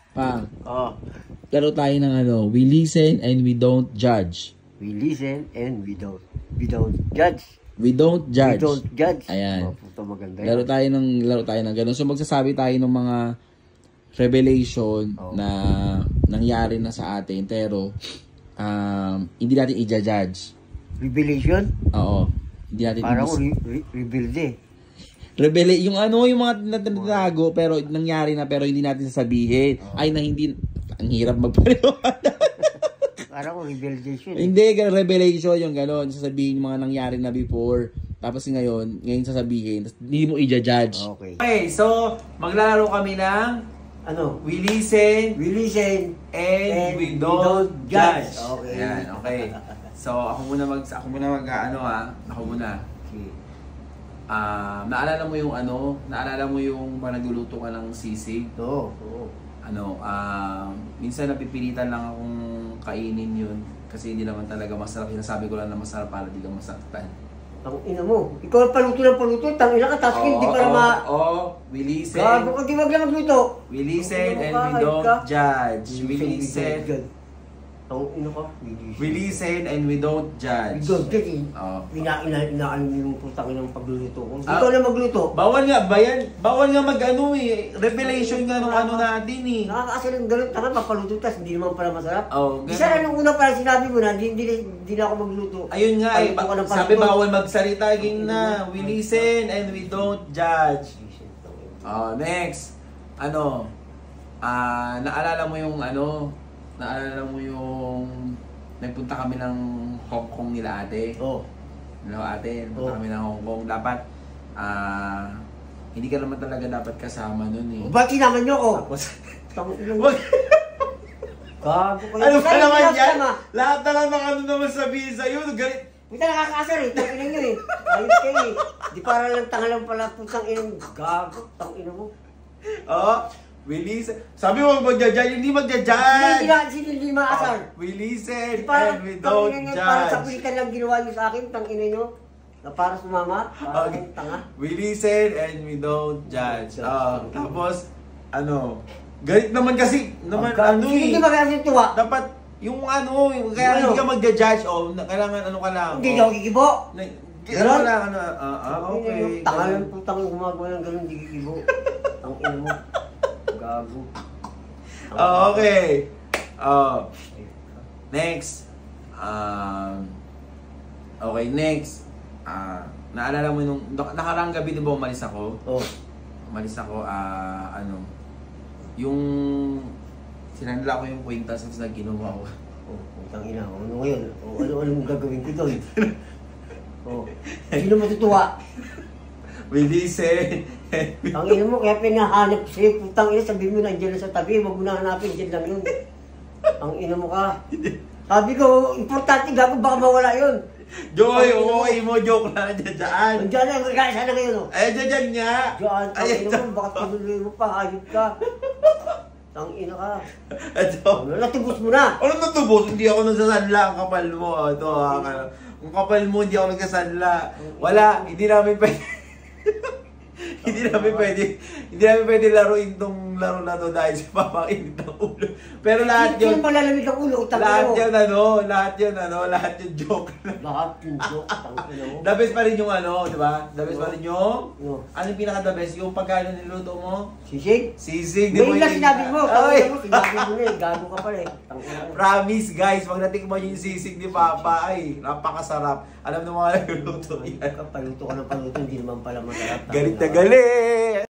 Pang, Oh. laro tayo ng ano, we listen and we don't judge. We listen and we don't judge. We don't judge. We don't judge. Ayan. Oh, puto maganda Laro tayo ng ganun. So magsasabi tayo ng mga revelation na nangyari na sa atin pero hindi natin i-judge. Revelation? Oo. Hindi natin parang revealed eh. Yung mga natatago pero nangyari na pero hindi natin sasabihin. Ay na hindi, ang hirap magpaliwanag. Parang revelation. Hindi, revelation yung gano'n. Sasabihin yung mga nangyari na before. Tapos ngayon sasabihin. Tapos hindi mo i-judge. Okay, so maglalaro kami ng ano? We listen and we don't judge. Okay. Ayan, okay. So ako muna Ako muna. Okay. Naalala mo yung nagluluto ka ng sisig? Oo. Minsan napipilitan lang akong kainin yun kasi hindi naman talaga masarap. Sinasabi ko lang na masarap para di ka masaktan. Ang ina mo. Ikaw paluto ng paluto. Tangina ka. Tapos hindi para we listen. Gago ka. Di wag lang magluto. We listen and we don't judge. We listen. Ang ina ka. We listen and we don't judge. We don't judge. Inaan yung putang ng pagluluto ko. Ikaw na magluto. Bawal nga ba yan? Bawal nga revelation nga nung natin eh. Nakakasal ng ganun. Taka papaluto tas hindi naman pala masarap. Ganun. Isa na nung una pala sinabi mo na hindi na ako magluto. Ayun nga sabi bawal magsalita. Na we listen and we don't judge. Next. Naalala mo yung nagpunta kami ng Hong Kong nila ate. Nagpunta kami ng Hong Kong. Dapat hindi ka naman talaga dapat kasama nun eh. Ba't naman nyo ko? Tapos gago kayo. Ano ka naman yan? Lahat na lang ng naman sabihin sa'yo. Galit. Kita nakakasar eh. Tangina nyo eh. Ayos kayo eh. Di para lang tanga lang pala putang inang gago. Tangina mo. We listen. Sabi mo magja-judge, hindi magja-judge. Hindi maasar. We listen and we don't judge. Para sa pilitan lang ginawa nyo sa akin, tangina nyo. Na para sumama. Parang tanga. We listen and we don't judge. Tapos, galit naman kasi. Hindi ba kaya tuwa? Dapat, kaya hindi ka magja-judge. Kailangan ka lang. Hindi daw gigibo. Gano'n lang, okay. Tanga lang putang gumagawa ng gano'n, hindi gigibo. Tangina mo. Gago. Okay. Next. Okay, next. Naalala mo nung nakaraang gabi, di ba umalis ako? Umalis ako, yung sinanla ko yung kwintas na ginawa ko. Putang ina. Ano ngayon? Anong gagawin ko doon? Sino matutuwa? We listen. Ang ina mo, kaya pinahanap sa'yo, putang ina, sabihin mo nandiyan na sa tabi, wag mo na hanapin, dyan lang yun. Ang ina mo ka. Sabi ko, importante gago, baka mawala yun. Joy, okay mo, joke na dyan. Nandiyan na, kaya sana ngayon. Dyan nga. Diyan, ang ina mo, baka tinuloy mo pa, hayop ka. Ang ina ka. Natubos mo na. Ano natubos? Hindi ako nagsasanla, ang kapal mo. Ang kapal mo, hindi ako nagsasanla. Wala, hindi namin pwede. Hindi namin pwede laruin tong laro na to dahil sa papakinit ng ulo. Pero lahat yun. Hindi malalamig ang ulo, lahat yun joke. Lahat yung joke, tangina mo. The best pa rin yung di ba? The best pa rin yung, ano yung pinaka-the best? Yung pagkano niluto mo? Sisig? Sisig. Ngayon lang sinabi mo, sinabi mo na gago ka pa Promise guys, pag natikman yung sisig ni Papa, ay, napakasarap. Alam ng mga nagluluto yan. Paluto ka ng paluto, hindi naman pala masarap. Galit na galit!